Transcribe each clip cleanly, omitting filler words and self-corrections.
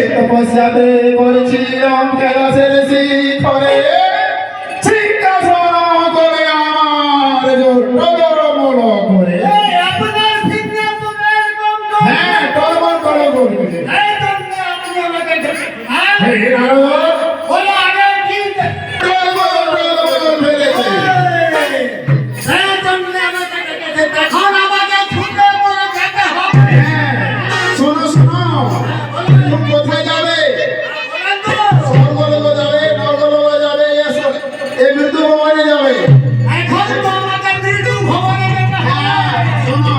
তপস্যাতে করেছিলাম कैलाशের শিখরে সিংহাসন করে আমার জোর করে আপনার সিংহাসনের গন্ধ হ্যাঁ টলমল করে বলবে এই জন্য আপনি আমাকে হ্যাঁ হে নারদ বলো আগে কি টলমল ফেলেছে এই জন্য আমাকে ডেকেছে এখন আমাকে ছুটে পড়ে যেতে হবে শোনো শোনো তুমি কোথায় যাবে বলেন তো স্বর্গলোক যাবে নরকলোক যাবে এই মৃত্যু ভবনে যাবে এখন তো আমাকে মৃত্যু ভবনে যেতে হবে শোনো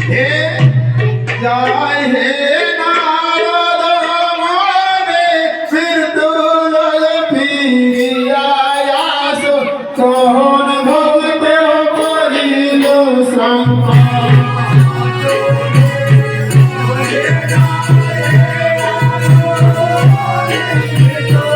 হে জয় হে নারদ মনে সিদ্ধুলয় ফিরিয়া আসো কোন ভক্ত করিল সংকল্প Thank you.